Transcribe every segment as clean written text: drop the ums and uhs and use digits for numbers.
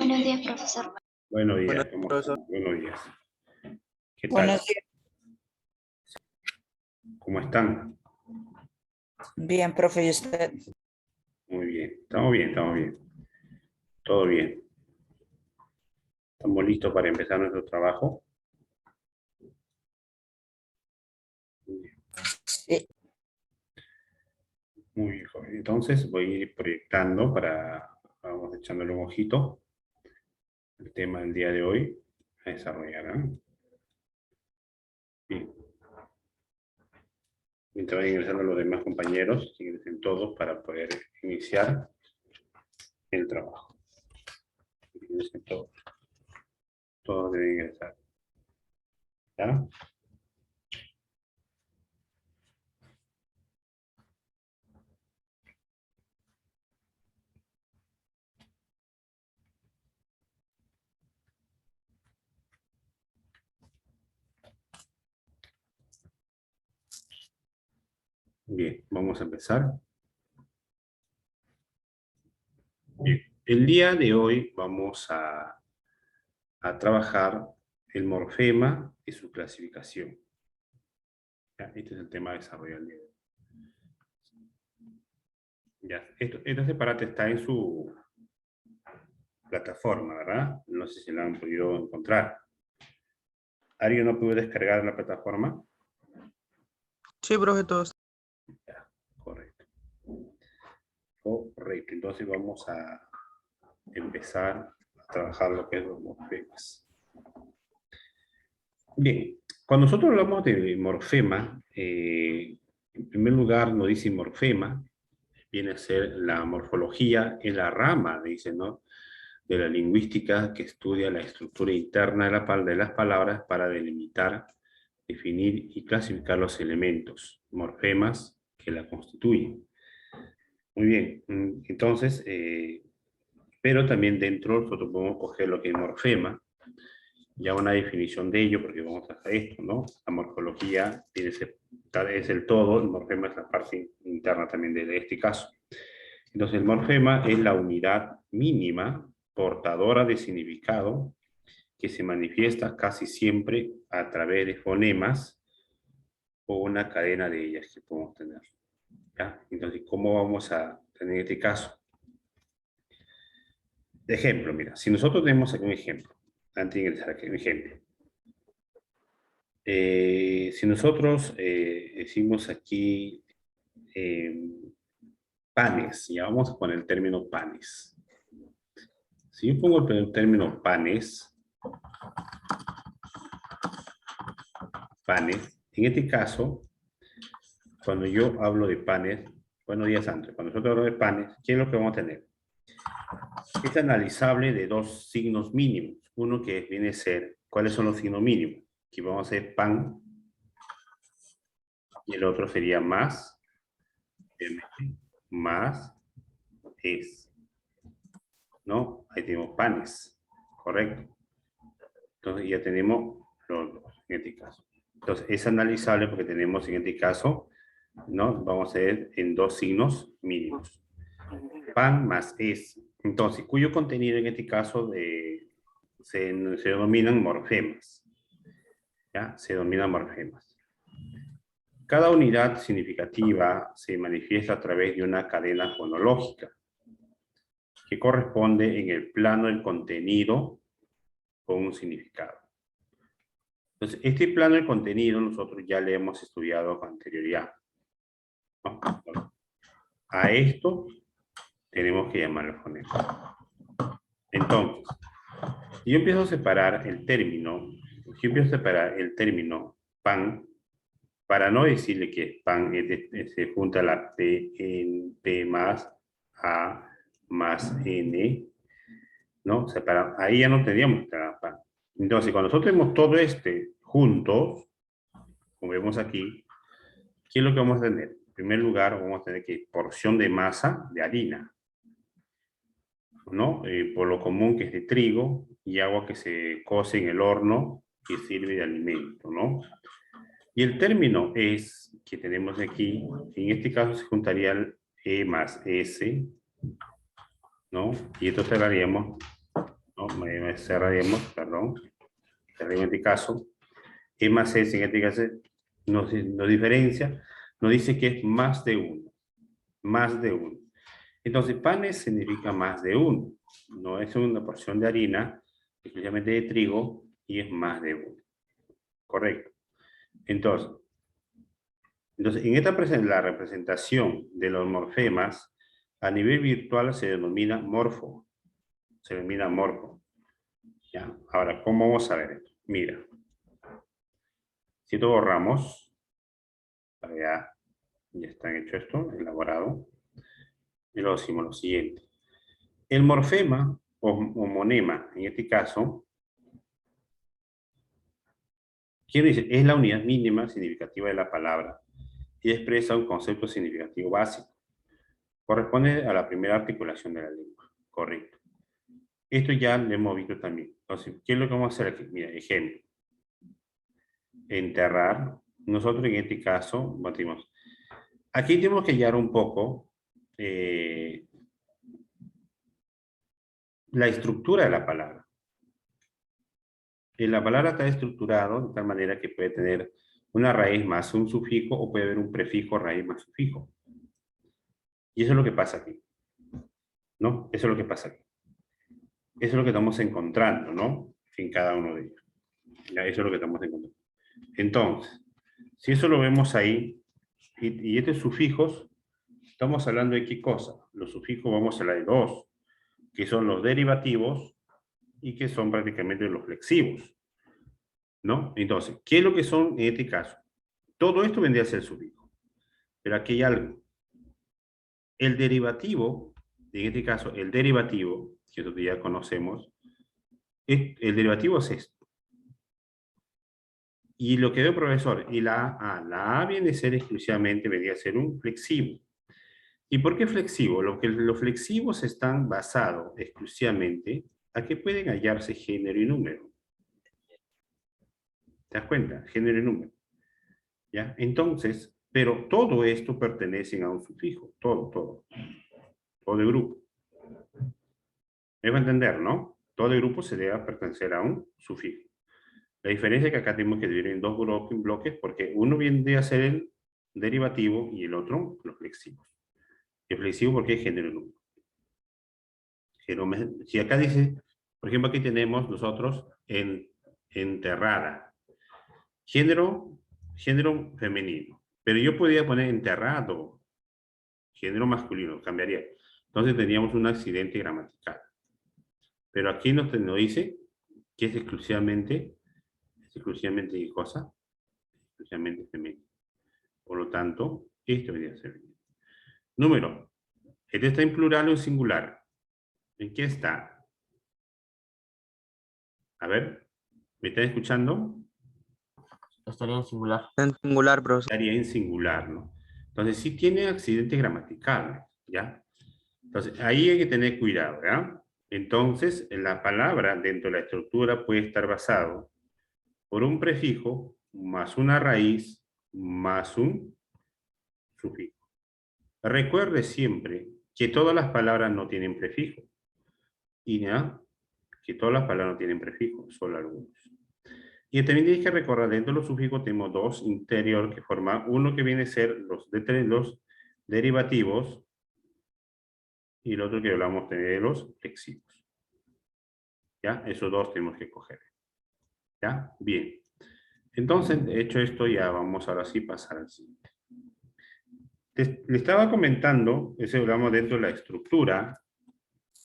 Buenos días, profesor. Buenos días, Buenos ¿cómo días, están? Buenos días. ¿Qué tal? Buenos días. ¿Cómo están? Bien, profe, ¿y usted? Muy bien. Estamos bien, estamos bien. Todo bien. ¿Estamos listos para empezar nuestro trabajo? Sí. Muy bien, joven. Entonces voy a ir proyectando vamos echándole un ojito el tema del día de hoy a desarrollar. Bien. Mientras vayan ingresando los demás compañeros, ingresen todos para poder iniciar el trabajo. Ingresen todos. Todos deben ingresar. ¿Ya? Bien, vamos a empezar. Bien, el día de hoy vamos a trabajar el morfema y su clasificación. ¿Ya? Este es el tema de desarrollo del día de hoy. Ya, este separate está en su plataforma, ¿verdad? No sé si la han podido encontrar. ¿Alguien no pudo descargar la plataforma? sí, profe, todos. Ya, correcto. Correcto, entonces vamos a empezar a trabajar lo que es los morfemas. Bien, cuando nosotros hablamos de morfema, en primer lugar nos dice morfema, viene a ser la morfología en la rama, dice, ¿no?, de la lingüística que estudia la estructura interna de las palabras para delimitar, definir y clasificar los elementos, morfemas que la constituyen. Muy bien, entonces, pero también dentro nosotros podemos coger lo que es morfema, ya una definición de ello, porque vamos a hacer esto, ¿no? La morfología es el todo, el morfema es la parte interna también de este caso. Entonces el morfema es la unidad mínima portadora de significado que se manifiesta casi siempre a través de fonemas o una cadena de ellas que podemos tener. ¿Ya? Entonces, ¿cómo vamos a tener este caso? De ejemplo, mira, si nosotros tenemos aquí un ejemplo, antes de ingresar aquí un ejemplo. Si nosotros decimos aquí panes, ya vamos a poner el término panes. Si yo pongo el término panes, en este caso, cuando yo hablo de panes, buenos días, Andrés, cuando nosotros hablamos de panes, ¿qué es lo que vamos a tener? Es analizable de dos signos mínimos. Uno que viene a ser, ¿cuáles son los signos mínimos? Aquí vamos a hacer pan, y el otro sería más es, ¿no? Ahí tenemos panes, correcto. Entonces ya tenemos los dos en este caso. Entonces es analizable porque tenemos en este caso, ¿no? Vamos a ver en dos signos mínimos. Pan más es. Entonces, cuyo contenido en este caso se denominan morfemas. ¿Ya? Se denominan morfemas. Cada unidad significativa se manifiesta a través de una cadena fonológica que corresponde en el plano del contenido con un significado. Entonces, este plano del contenido nosotros ya le hemos estudiado con anterioridad, ¿no? A esto tenemos que llamarlo fonema. Entonces, yo empiezo a separar el término, pan, para no decirle que pan se junta la P en P más A más N, ¿no? Ahí ya no tendríamos pan. Entonces, cuando nosotros tenemos todo juntos, como vemos aquí, ¿qué es lo que vamos a tener? En primer lugar, vamos a tener que porción de masa de harina, ¿no? Por lo común que es de trigo, y agua que se cose en el horno que sirve de alimento, ¿no? Y el término es que tenemos aquí, en este caso se juntaría el E más S, ¿no? Y esto cerraríamos, ¿no?, cerraremos, perdón, en este caso, E más S en este caso nos diferencia, nos dice que es más de uno, más de uno. Entonces, panes significa más de uno, no es una porción de harina, especialmente de trigo, y es más de uno. Correcto. Entonces en esta la representación de los morfemas, a nivel virtual se denomina morfo. Se denomina morfo. ¿Ya? Ahora, ¿cómo vamos a ver esto? Mira. Si esto borramos, ya está hecho esto, elaborado. Y luego decimos lo siguiente. El morfema, o monema, en este caso, quiere decir, es la unidad mínima significativa de la palabra y expresa un concepto significativo básico. Corresponde a la primera articulación de la lengua. Correcto. Esto ya lo hemos visto también. Entonces, ¿qué es lo que vamos a hacer aquí? Mira, ejemplo. Enterrar. Nosotros en este caso, batimos. Aquí tenemos que hallar un poco la estructura de la palabra. La palabra está estructurada de tal manera que puede tener una raíz más un sufijo o puede haber un prefijo raíz más sufijo. Y eso es lo que pasa aquí. ¿No? Eso es lo que pasa aquí. Eso es lo que estamos encontrando, ¿no? En cada uno de ellos. Ya, eso es lo que estamos encontrando. Entonces, si eso lo vemos ahí, y estos sufijos, estamos hablando de qué cosa. Los sufijos vamos a hablar de dos, que son los derivativos y que son prácticamente los flexivos, ¿no? Entonces, ¿qué es lo que son en este caso? Todo esto vendría a ser sufijo. Pero aquí hay algo. El derivativo, en este caso, el derivativo, que es lo que ya conocemos, el derivativo es esto. Y lo que dio el profesor, y la A viene a ser exclusivamente, vendría a ser un flexivo. ¿Y por qué flexivo? Los flexivos están basados exclusivamente a que pueden hallarse género y número. ¿Te das cuenta? Género y número. ¿Ya? Entonces, pero todo esto pertenece a un sufijo. Todo el grupo. Me va a entender, ¿no? Todo el grupo se debe pertenecer a un sufijo. La diferencia es que acá tenemos que dividir en dos bloques porque uno viene a ser el derivativo y el otro los flexivos. El flexivo porque es género y número. Si acá dice, por ejemplo, aquí tenemos nosotros enterrada. Género femenino. Pero yo podría poner enterrado. Género masculino, cambiaría. Entonces tendríamos un accidente gramatical. Pero aquí nos dice que es exclusivamente ¿qué cosa? Exclusivamente femenino. Por lo tanto, esto debería ser bien. Número. ¿Este está en plural o en singular? ¿En qué está? A ver, ¿me están escuchando? Estaría en singular. En singular, profesor. Estaría en singular, ¿no? Entonces, sí tiene accidentes gramaticales, ¿ya? Entonces, ahí hay que tener cuidado, ¿ya? Entonces, la palabra dentro de la estructura puede estar basado por un prefijo más una raíz más un sufijo. Recuerde siempre que todas las palabras no tienen prefijo. Y ya, que todas las palabras no tienen prefijo, solo algunos. Y también tienes que recordar, dentro de los sufijos tenemos dos interior que forman uno que viene a ser los derivativos y el otro que hablamos de los flexivos. ¿Ya? Esos dos tenemos que coger. ¿Ya? Bien. Entonces, hecho esto, ya vamos ahora sí pasar al siguiente. Le estaba comentando, eso hablamos dentro de la estructura,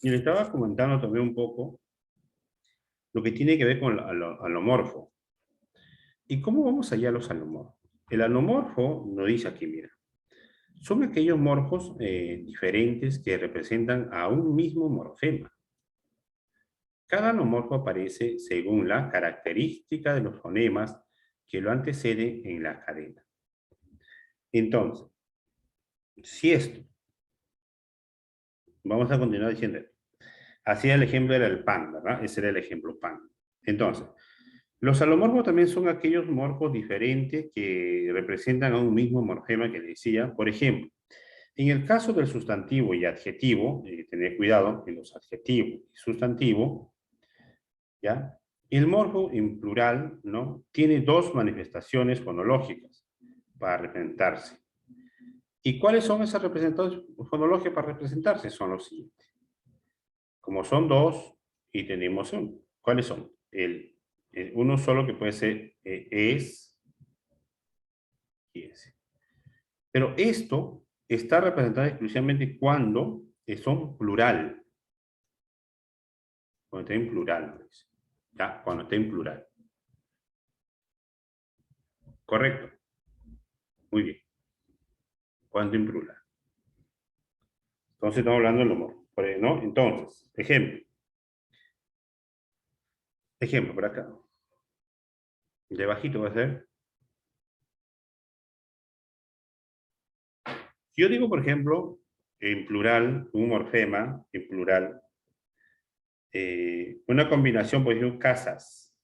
y le estaba comentando también un poco lo que tiene que ver con alomorfo. ¿Y cómo vamos allá a los alomorfos? El alomorfo nos dice aquí, mira, son aquellos morfos diferentes que representan a un mismo morfema. Cada alomorfo aparece según la característica de los fonemas que lo anteceden en la cadena. Entonces, si esto, vamos a continuar diciendo, así el ejemplo era el pan, ¿verdad? Ese era el ejemplo pan. Entonces, los alomorfos también son aquellos morfos diferentes que representan a un mismo morfema que decía. Por ejemplo, en el caso del sustantivo y adjetivo, tener cuidado en los adjetivos y sustantivo, ¿ya? El morfo en plural, ¿no? Tiene dos manifestaciones fonológicas para representarse. ¿Y cuáles son esas representaciones fonológicas para representarse? Son los siguientes. Como son dos y tenemos uno. ¿Cuáles son? Uno solo que puede ser es y es. Pero esto está representado exclusivamente cuando son plural. Cuando está en plural. ¿Ya? Cuando está en plural. Correcto. Muy bien. Cuando en plural. Entonces estamos hablando del humor. ¿No? Entonces, ejemplo. Ejemplo por acá. De bajito va a ser. Si yo digo, por ejemplo, en plural, un morfema, en plural, una combinación, por ejemplo, casas.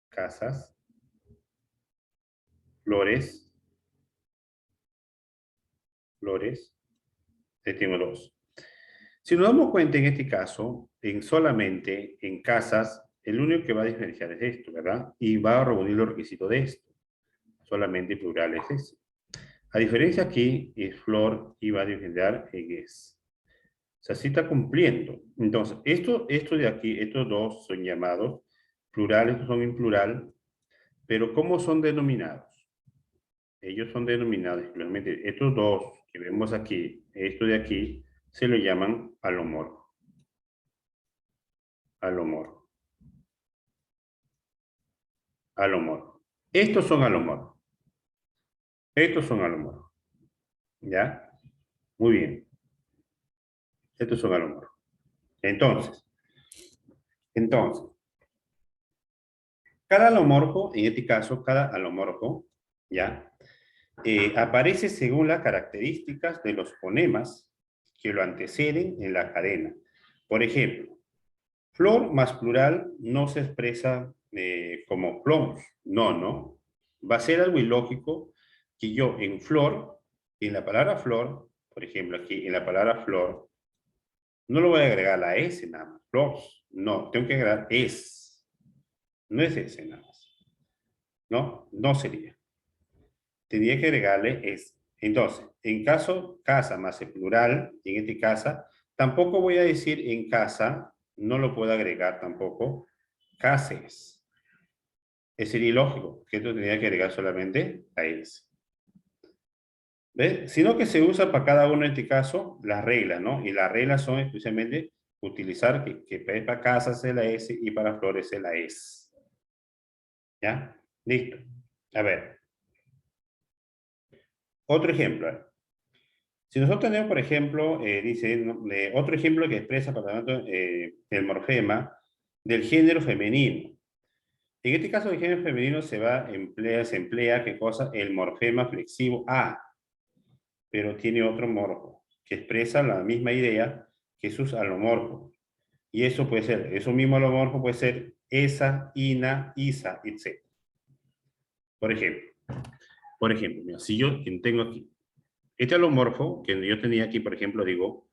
Casas. Flores. Flores. Tengo dos. Si nos damos cuenta en este caso, solamente en casas, el único que va a diferenciar es esto, ¿verdad? Y va a reunir los requisitos de esto. Solamente plural es ese. A diferencia aquí, es flor y va a diferenciar en es. O sea, sí está cumpliendo. Entonces, esto de aquí, estos dos son llamados plurales, estos son en plural, pero ¿cómo son denominados? Ellos son denominados simplemente, estos dos que vemos aquí, esto de aquí, se lo llaman alomorfo. Alomorfo. Alomorfo. Estos son alomorfos. Estos son alomorfos. ¿Ya? Muy bien. Estos son alomorfos. Entonces, cada alomorfo, en este caso, cada alomorfo, ¿ya? Aparece según las características de los fonemas que lo anteceden en la cadena. Por ejemplo, flor más plural no se expresa como flor. No. Va a ser algo ilógico que yo en flor, en la palabra flor, por ejemplo, aquí en la palabra flor, no lo voy a agregar la S nada más. Flor, no, tengo que agregar es. No es S nada más. No sería. Tendría que agregarle es. Entonces, en caso casa más el plural, en este casa, tampoco voy a decir en casa, no lo puedo agregar tampoco, cases. Sería ilógico, que esto tendría que agregar solamente a es. ¿Ves? Sino que se usa para cada uno en este caso las reglas, ¿no? Y las reglas son especialmente utilizar que para casas es la S y para flores es la es. ¿Ya? Listo. A ver. Otro ejemplo. Si nosotros tenemos, por ejemplo, otro ejemplo que expresa por lo tanto, el morfema del género femenino. En este caso, el género femenino se emplea, ¿qué cosa? El morfema flexivo A, pero tiene otro morfo, que expresa la misma idea que sus alomorfos. Y eso puede ser, eso mismo alomorfo puede ser esa, ina, isa, etc. Por ejemplo, mira, si yo tengo aquí, este alomorfo que yo tenía aquí, por ejemplo, digo,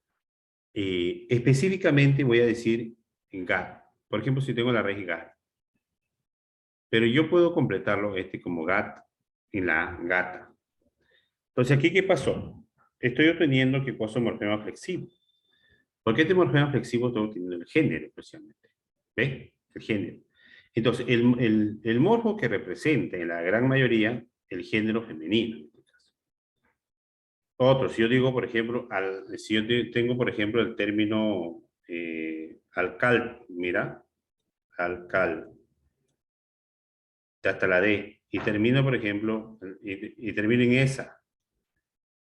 específicamente voy a decir en gat. Por ejemplo, si tengo la raíz gat. Pero yo puedo completarlo como gat en la gata. Entonces, ¿aquí qué pasó? Estoy obteniendo que cosa morfema flexivo. ¿Por qué este morfema flexivo estoy obteniendo el género, especialmente? ¿Ves? El género. Entonces, el morfo que representa en la gran mayoría el género femenino. Otro, si yo digo, por ejemplo, si yo tengo, por ejemplo, el término alcal, mira, alcal, hasta la D, y termino, por ejemplo, y termino en esa,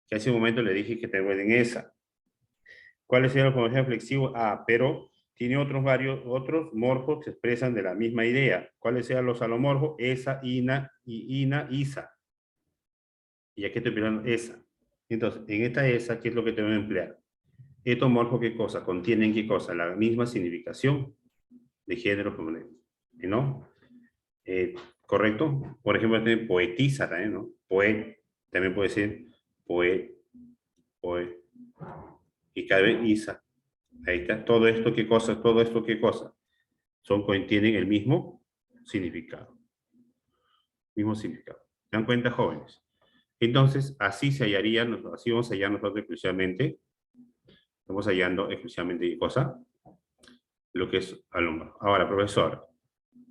que hace un momento le dije que termino en esa. ¿Cuáles serían los morfemas flexivos? Pero tiene otros morfos que se expresan de la misma idea. ¿Cuáles sean los alomorfos? Esa, ina, isa. Y aquí estoy empleando esa. Entonces, en esta esa, ¿qué es lo que tengo que emplear? Estos morfos, ¿qué cosa? Contienen, ¿qué cosa? La misma significación de género femenino. ¿No? ¿Correcto? Por ejemplo, tiene poetiza también, ¿no? También puede ser poet. Y cada vez isa. Ahí está. Todo esto, ¿qué cosa? Todo esto, ¿qué cosa? Contienen el mismo significado. Mismo significado. ¿Se dan cuenta, jóvenes? Entonces, así se hallaría, así vamos a hallar nosotros exclusivamente. Estamos hallando exclusivamente, ¿qué cosa? Lo que es alumno. Ahora, profesor,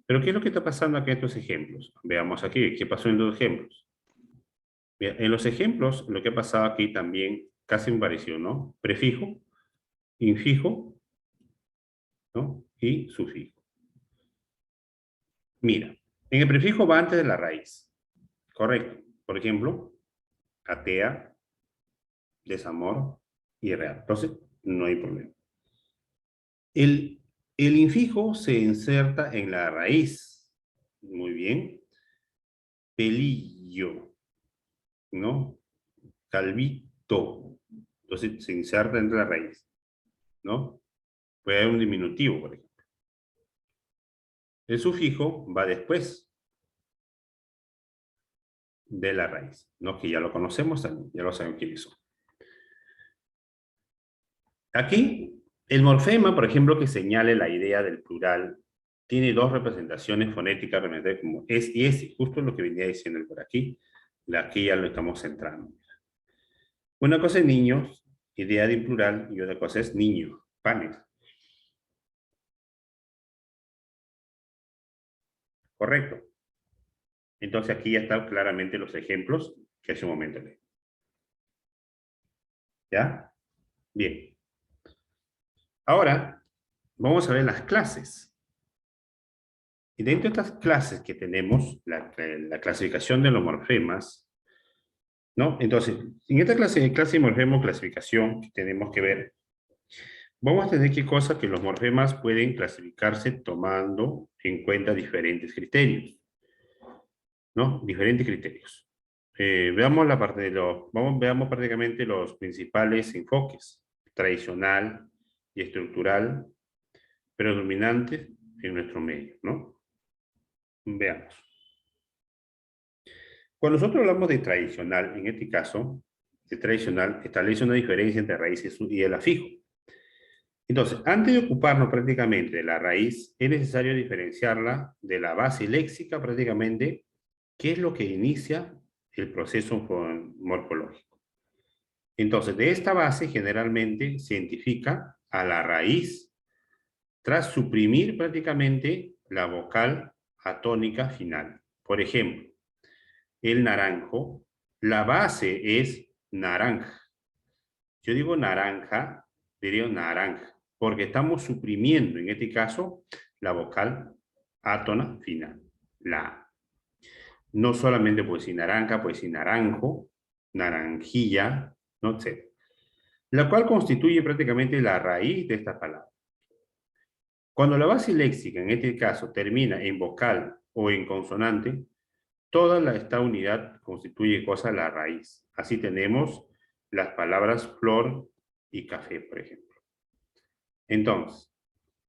¿pero qué es lo que está pasando aquí en estos ejemplos? Veamos aquí, ¿qué pasó en los ejemplos? Bien, en los ejemplos, lo que ha pasado aquí también, casi me pareció, ¿no? Prefijo, infijo, ¿no? Y sufijo. Mira, en el prefijo va antes de la raíz. Correcto. Por ejemplo, atea, desamor y real. Entonces, no hay problema. El infijo se inserta en la raíz. Muy bien. Pelillo, ¿no? Calvito. Entonces, se inserta entre la raíz, ¿no? Puede haber un diminutivo, por ejemplo. El sufijo va después de la raíz, ¿no? Que ya lo conocemos también, ya lo saben quiénes son. Aquí, el morfema, por ejemplo, que señale la idea del plural, tiene dos representaciones fonéticas como es y es, justo lo que venía diciendo por aquí. Aquí ya lo estamos centrando. Una cosa es niños, idea de plural, y otra cosa es niño, panes. Correcto. Entonces aquí ya están claramente los ejemplos que hace un momento leí. ¿Ya? Bien. Ahora, vamos a ver las clases. Y dentro de estas clases que tenemos, la clasificación de los morfemas, ¿no? Entonces, en esta clase de morfemo clasificación que tenemos que ver, vamos a tener qué cosa que los morfemas pueden clasificarse tomando en cuenta diferentes criterios, ¿no? Diferentes criterios. Veamos la parte de veamos prácticamente los principales enfoques, tradicional y estructural, predominantes en nuestro medio, ¿no? Veamos. Cuando nosotros hablamos de tradicional, en este caso, de tradicional establece una diferencia entre raíz y el afijo. Entonces, antes de ocuparnos prácticamente de la raíz, es necesario diferenciarla de la base léxica prácticamente, que es lo que inicia el proceso morfológico. Entonces, de esta base generalmente se identifica a la raíz tras suprimir prácticamente la vocal atónica final. Por ejemplo, el naranjo, la base es naranja. Yo digo naranja, diría naranja, porque estamos suprimiendo, en este caso, la vocal átona final, la A. No solamente puede decir naranja, puede decir naranjo, naranjilla, ¿no? Etc. La cual constituye prácticamente la raíz de esta palabra. Cuando la base léxica, en este caso, termina en vocal o en consonante, toda esta unidad constituye cosa la raíz. Así tenemos las palabras flor y café, por ejemplo. Entonces,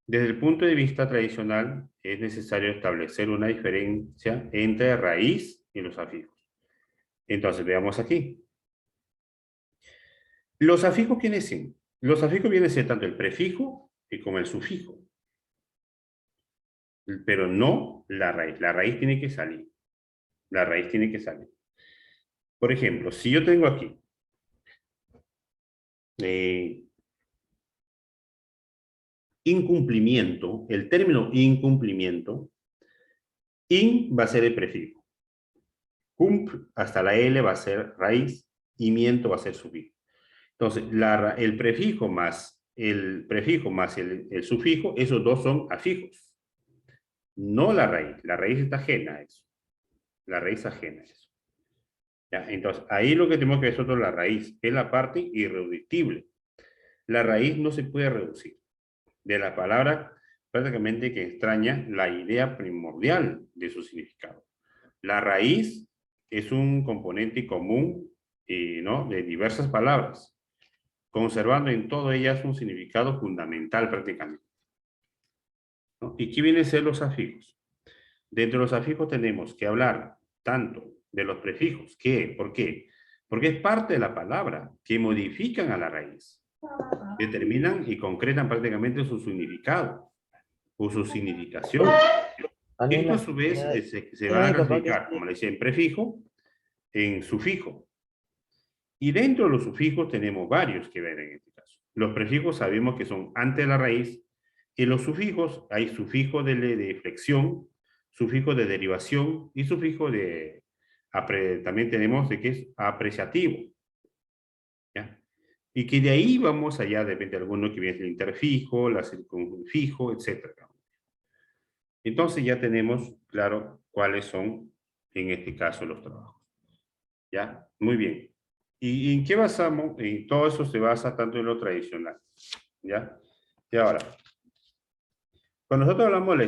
desde el punto de vista tradicional, es necesario establecer una diferencia entre raíz y los afijos. Entonces, veamos aquí. ¿Los afijos quiénes son? Los afijos vienen a ser tanto el prefijo como el sufijo. Pero no la raíz. La raíz tiene que salir. La raíz tiene que salir. Por ejemplo, si yo tengo aquí incumplimiento, el término incumplimiento, in va a ser el prefijo. Cump hasta la L va a ser raíz y miento va a ser sufijo. Entonces, el prefijo más el sufijo, esos dos son afijos. No la raíz. La raíz está ajena a eso. La raíz ajena a eso. ¿Ya? Entonces, ahí lo que tenemos que ver es nosotros la raíz, que es la parte irreductible. La raíz no se puede reducir. De la palabra prácticamente que extraña la idea primordial de su significado. La raíz es un componente común, ¿no? De diversas palabras, conservando en todas ellas un significado fundamental prácticamente, ¿no? ¿Y qué vienen a ser los afijos? Dentro de los afijos tenemos que hablar tanto de los prefijos, ¿por qué? Porque es parte de la palabra que modifican a la raíz. determinan y concretan prácticamente su significado o su significación. Esto a su vez se van a clasificar, como le decía, en prefijo, en sufijo. Y dentro de los sufijos tenemos varios que ver en este caso. Los prefijos sabemos que son antes de la raíz. En los sufijos hay sufijo de flexión, sufijo de derivación y sufijo de... también tenemos de que es apreciativo. ¿Ya? Y que de ahí vamos allá, depende de alguno que viene el interfijo, la circunfijo, etc. Entonces ya tenemos claro cuáles son, en este caso, los trabajos. ¿Ya? Muy bien. ¿Y en qué basamos? Y todo eso se basa tanto en lo tradicional. ¿Ya? Y ahora, cuando nosotros hablamos de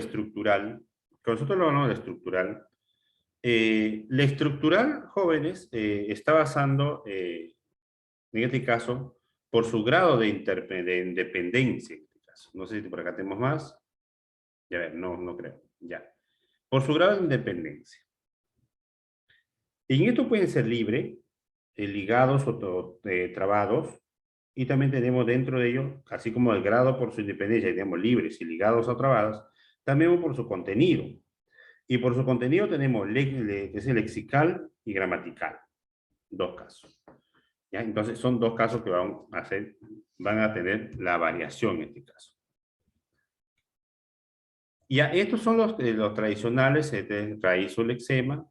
la estructural, jóvenes, está basando, en este caso, por su grado de independencia. En este caso. No sé si por acá tenemos más. Ya ver, no creo. Ya. Por su grado de independencia. Y en esto pueden ser libre, ligados o trabados, y también tenemos dentro de ello, así como el grado por su independencia, tenemos libres y ligados o trabados, también por su contenido. Y por su contenido tenemos que es el lexical y gramatical. Dos casos. ¿Ya? Entonces son dos casos que van a tener la variación en este caso. Ya, estos son los tradicionales, raíz o lexema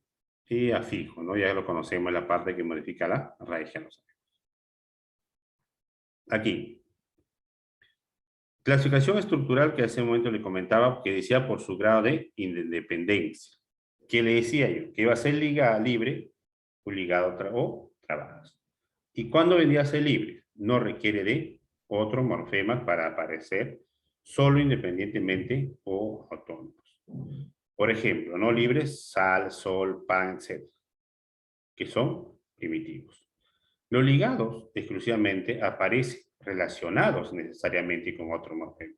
y afijo, ¿no? Ya lo conocemos, la parte que modifica la raíz. Ya lo sabemos. Aquí. Clasificación estructural que hace un momento le comentaba, que decía por su grado de independencia. ¿Qué le decía yo? Que iba a ser libre o ligado o trabados. ¿Y cuándo vendría a ser libre? No requiere de otros morfemas para aparecer solo independientemente o autónomos. Por ejemplo, no libres, sal, sol, pan, etc. Que son primitivos. Los ligados exclusivamente aparecen relacionados necesariamente con otro morfema.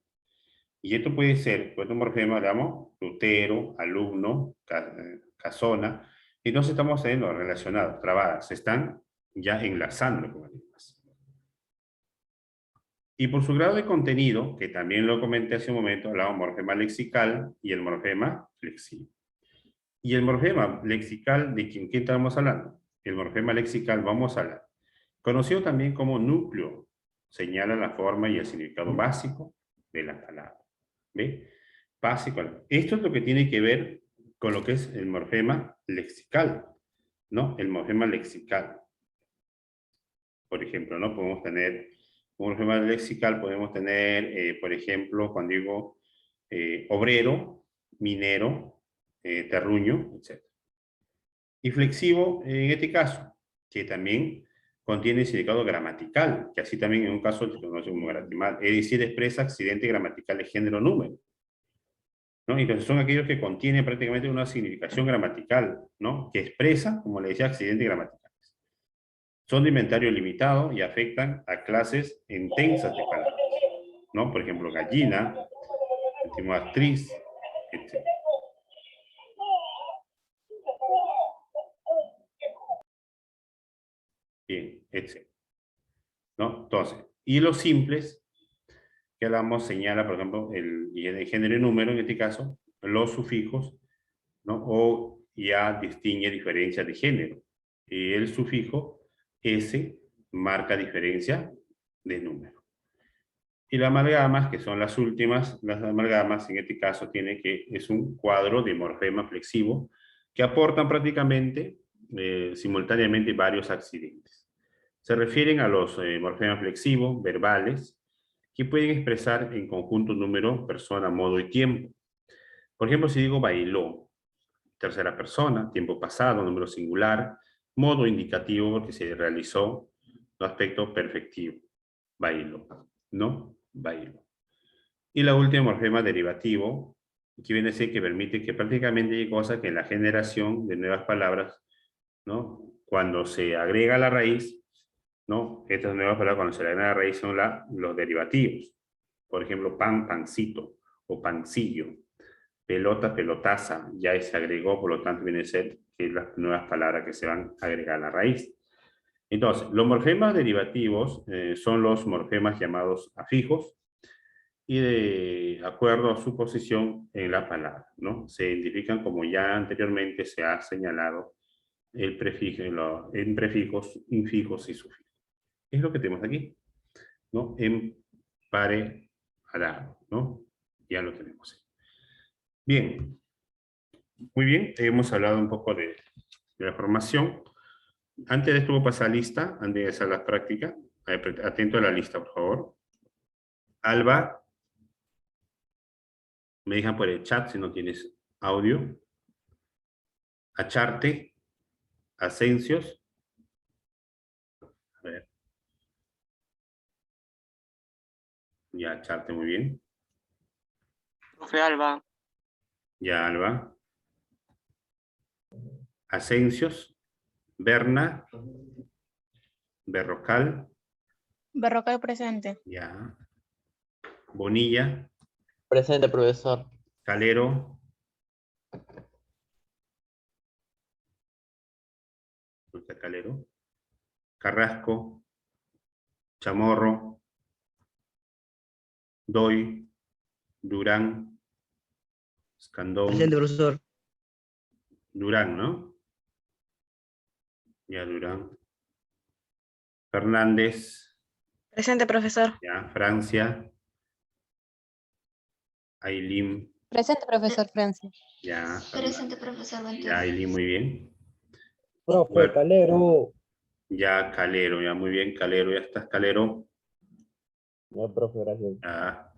Y esto puede ser, otro morfema, digamos, tutero, alumno, casona. Entonces estamos haciendo relacionados, trabadas, se están ya enlazando con alguien más. Y por su grado de contenido, que también lo comenté hace un momento, hablamos morfema lexical y el morfema flexivo. Y el morfema lexical, ¿de quién estamos hablando? El morfema lexical, vamos a hablar, conocido también como núcleo, señala la forma y el significado básico de la palabra. ¿Ve? Básico. Esto es lo que tiene que ver con lo que es el morfema lexical, ¿no? El morfema lexical. Por ejemplo, ¿no? Podemos tener un morfema lexical, podemos tener, por ejemplo, cuando digo obrero, minero, terruño, etc. Y flexivo, en este caso, que también contiene significado gramatical, que así también en un caso se conoce como gramatical, es decir, expresa accidente gramatical de género número. ¿No? Entonces son aquellos que contienen prácticamente una significación gramatical, ¿no? Que expresa, como le decía, accidentes gramaticales. Son de inventario limitado y afectan a clases intensas de palabras, ¿no? Por ejemplo, gallina, último actriz, etc. Bien, etc. ¿No? Entonces, y los simples, que hablamos, señala, por ejemplo, el género y número, en este caso, los sufijos, ¿no? O ya distingue diferencias de género. Y el sufijo S marca diferencia de número. Y las amalgamas, que son las últimas, las amalgamas en este caso es un cuadro de morfema flexivo que aportan prácticamente simultáneamente varios accidentes. Se refieren a los morfemas flexivos, verbales, que pueden expresar en conjunto número, persona, modo y tiempo. Por ejemplo, si digo bailó, tercera persona, tiempo pasado, número singular, modo indicativo porque se realizó, aspecto perfectivo, bailó, ¿no? Bailó. Y la última morfema derivativo, que viene a ser que permite que prácticamente hay cosas que en la generación de nuevas palabras, ¿no? Cuando se agrega la raíz, ¿no? Estas nuevas palabras cuando se le agrega la raíz son los derivativos. Por ejemplo, pan, pancito, o pancillo. Pelota, pelotaza, ya se agregó, por lo tanto viene a ser que las nuevas palabras que se van a agregar a la raíz. Entonces, los morfemas derivativos son los morfemas llamados afijos y de acuerdo a su posición en la palabra, ¿no? Se identifican como ya anteriormente se ha señalado el prefijo, en prefijos, infijos y sufijos. Es lo que tenemos aquí, ¿no? Emparejado, ¿no? Ya lo tenemos. Bien, muy bien, hemos hablado un poco de la formación. Antes de esto voy a pasar lista, antes de hacer la práctica. Atento a la lista, por favor. Alba, me dejan por el chat si no tienes audio. Acharte, Asencios. A ver. Ya, Acharte, muy bien. Profe Alba. Ya, Alba. Asencios, Berna, Berrocal, Berrocal presente. ya. Bonilla, Presente, profesor. Calero, Calero, Carrasco, Chamorro, Doy, Durán, Escandón, Presente, profesor. Durán, ¿no? Ya, Durán. Fernández, Presente, profesor. ya, Francia. Ailín, Presente, profesor Francia. ya. Presente, profesor Ventura. Ya, Ailín, muy bien. Profe, Bueno. Calero. Ya, Calero, ya, muy bien, Calero, ya estás, Calero. Ya, profe, gracias. Ya.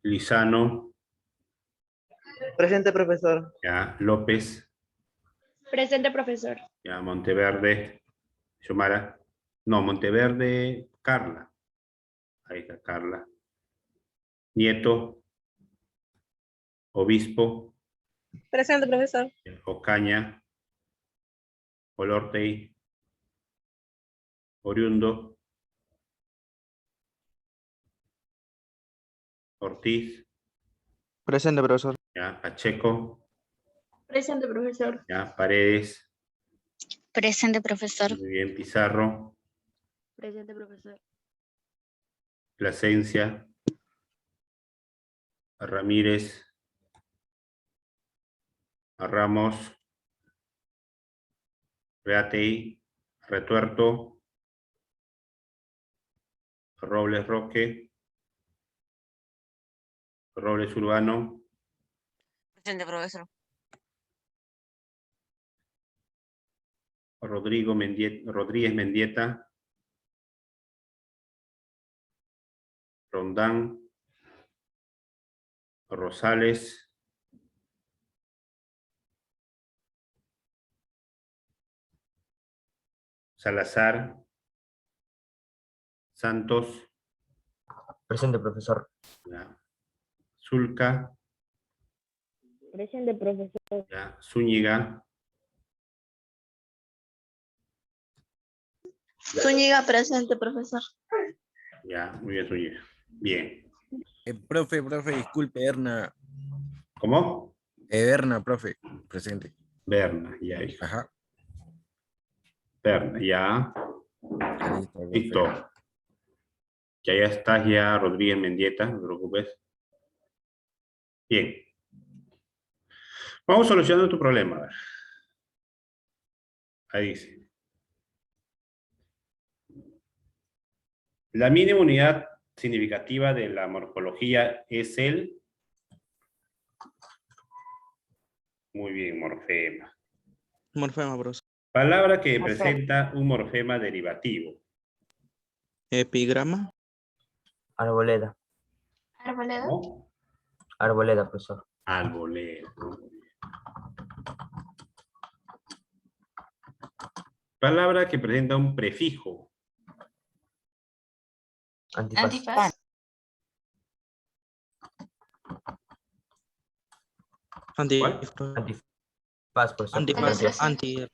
Lizano, Presente, profesor. ya. López, Presente, profesor. ya. Monteverde, Xiomara. No, Monteverde, Carla. Ahí está, Carla. Nieto, Obispo, Presente, profesor. Ocaña, Olortei, Oriundo, Ortiz, Presente, profesor. ya. Pacheco, Presente, profesor. ya. Paredes, Presente, profesor. muy bien. Pizarro, Presente, profesor. Plasencia, Ramírez, Ramos, Reatey, Retuerto, Robles Roque, Robles Urbano, Presente, profesor. Rodríguez Mendieta, Rondán, Rosales, Salazar, Santos, Presente, profesor. ya. Zulca, Presente, profesor. ya. Zúñiga, Zúñiga, presente, profesor. ya, muy bien, Zúñiga. Bien. Profe, disculpe, Erna. ¿Cómo? Berna, profe, presente. Berna, ya, hijo. Ajá. Berna, ya. Listo, profe. Listo. Ya estás ya, Rodríguez Mendieta, no te preocupes. Bien. Vamos solucionando tu problema. A ver. Ahí dice. La mínima unidad significativa de la morfología es el... Muy bien, morfema. Morfema, profesor. Palabra que Morfema. presenta un morfema derivativo. Epigrama. Arboleda. Arboleda. ¿No? Arboleda, profesor. Arboleda. Palabra que presenta un prefijo. Antifaz. Antifaz. Anti. ¿Cuál? Antifaz, profesor. Antifaz. Antifaz. Anti.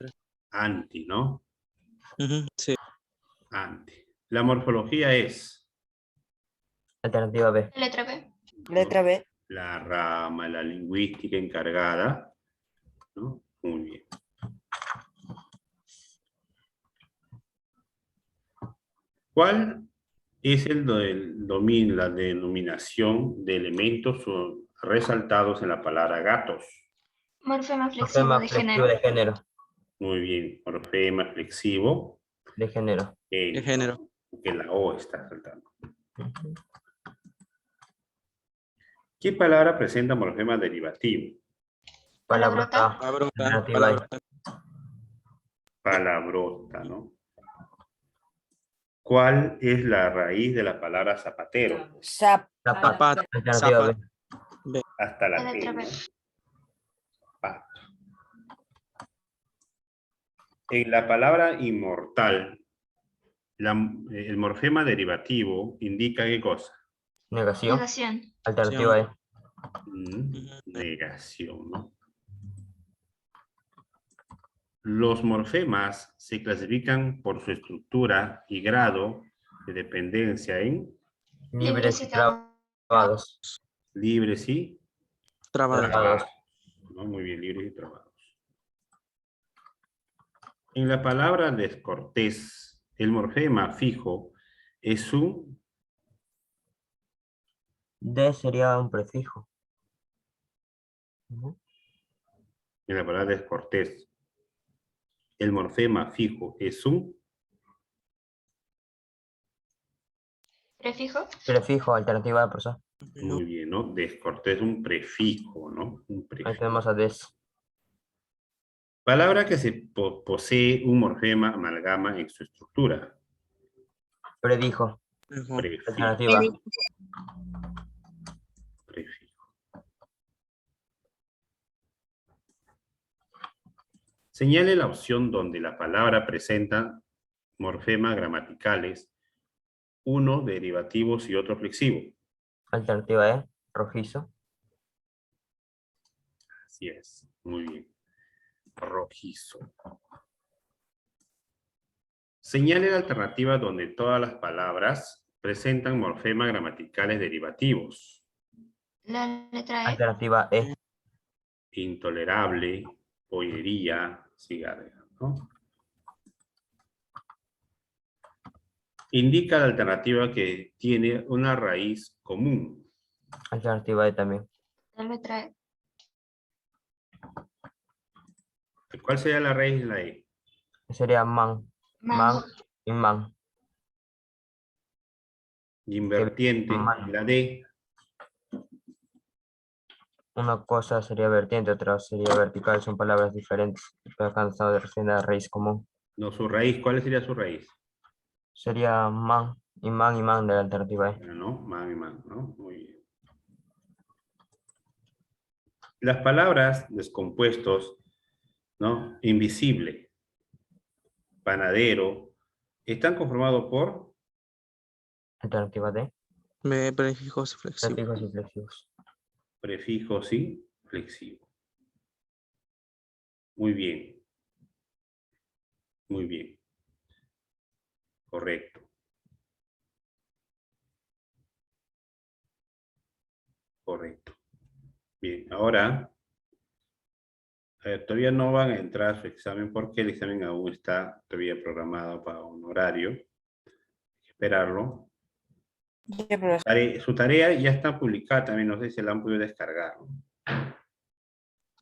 Anti, ¿no? Ujú, sí. Anti. La morfología es... Alternativa B. Letra B. Letra B. La rama, la lingüística encargada, ¿no? Muy bien. ¿Cuál es la denominación de elementos resaltados en la palabra gatos? Morfema flexivo Morfema de flexivo género. de género. Muy bien, morfema flexivo. De género. De género. Que la O está saltando. Ujú. ¿Qué palabra presenta morfema derivativo? Palabrota. Palabrota. Alternativa Palabrota. Palabrota, ¿no? ¿Cuál es la raíz de la palabra zapatero? Zap. Zapato. Zapato. Alternativa Zapa. B. Hasta la La T, letra ¿no? B. Zapato. En la palabra inmortal, el morfema derivativo indica ¿qué cosa? Negación. Negación. Alternativa E. Negación, ¿no? Los morfemas se clasifican por su estructura y grado de dependencia en Libres y trabados. trabados. libres y Trabado. Trabados. ¿no? Muy bien, libres y trabados. En la palabra descortés, el morfema fijo es un... D sería un prefijo. Ujú. En la palabra descortés, el morfema fijo es un... Prefijo. Prefijo. Alternativa A, profesor. Muy bien, ¿no? Descortés es un prefijo, ¿no? Un Ahí prefijo. tenemos a des. Palabra que se posee un morfema amalgama en su estructura. Predijo. Prefijo. Prefijo. Alternativa. Prefijo. Señale la opción donde la palabra presenta morfemas gramaticales, uno derivativos y otro flexivo. Alternativa E. Rojizo. Así es, muy bien. Rojizo. Señale la alternativa donde todas las palabras presentan morfemas gramaticales derivativos. La letra E. Alternativa E. Intolerable, pollería, cigarra, ¿no? Indica la alternativa que tiene una raíz común. Alternativa E también. La letra E. ¿Cuál sería la raíz de la E? Sería man. Man y man. Invertiente, Man. la D. Una cosa sería vertiente, otra sería vertical. Son palabras diferentes. Pero acá estamos refiriendo a la raíz común. No, su raíz, ¿cuál sería su raíz? Sería man y man de la alternativa E. Bueno, ¿no? Man y man, ¿no? Muy bien. Las palabras descompuestos, ¿no? Invisible, panadero, están conformados por Alternativa D. Prefijos flexivos. Prefijos y flexivos. prefijos y flexivos. Muy bien. Muy bien. Correcto. Correcto. Bien, ahora todavía no van a entrar a su examen porque el examen aún está todavía programado para un horario. Hay que esperarlo. Ya, profesor. Su tarea ya está publicada también, no sé si la han podido descargar, ¿no?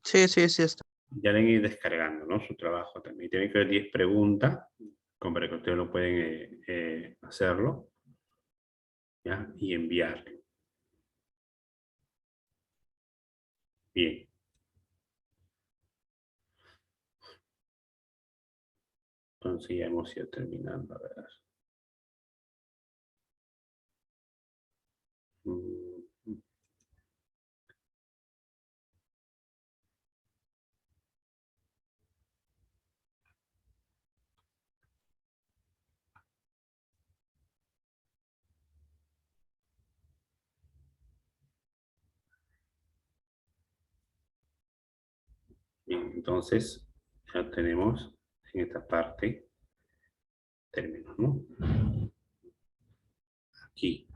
Sí, sí, sí está. Ya le han ido descargando, ¿no? Su trabajo también. Tienen que haber 10 preguntas, como para que ustedes lo pueden hacerlo, ¿ya? Y enviarlo. Bien. Entonces ya hemos ido terminando, a ver. Mm. Bien, entonces ya tenemos en esta parte términos, ¿no? Aquí.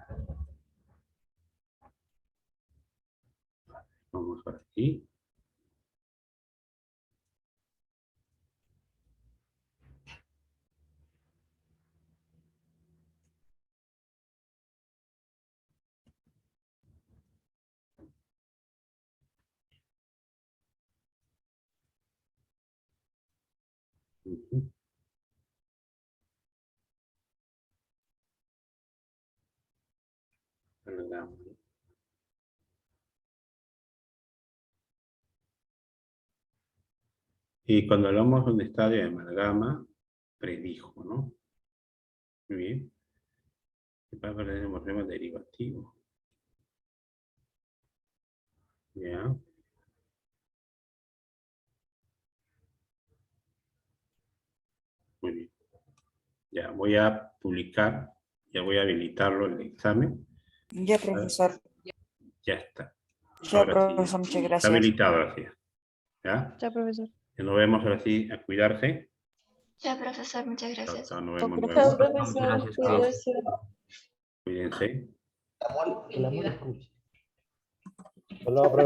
Vamos por aquí. Ujú. Amalgama. Y cuando hablamos de un estadio de amalgama, predijo, ¿no? Muy bien. Para perder el morfema derivativo. Ya. Muy bien. Ya voy a publicar, ya voy a habilitarlo el examen. Ya, profesor. Ya está. Ya, Ahora sí, profesor, muchas está gracias. habilitado ahora sí. ¿Ya? Ya, profesor. Ya nos vemos ahora sí, a cuidarse. Ya, profesor, muchas Chao, gracias. chao, nos vemos Chao, luego. Muchas gracias, cuídese. Cuídense. Que la mole escuche. Hola, profe.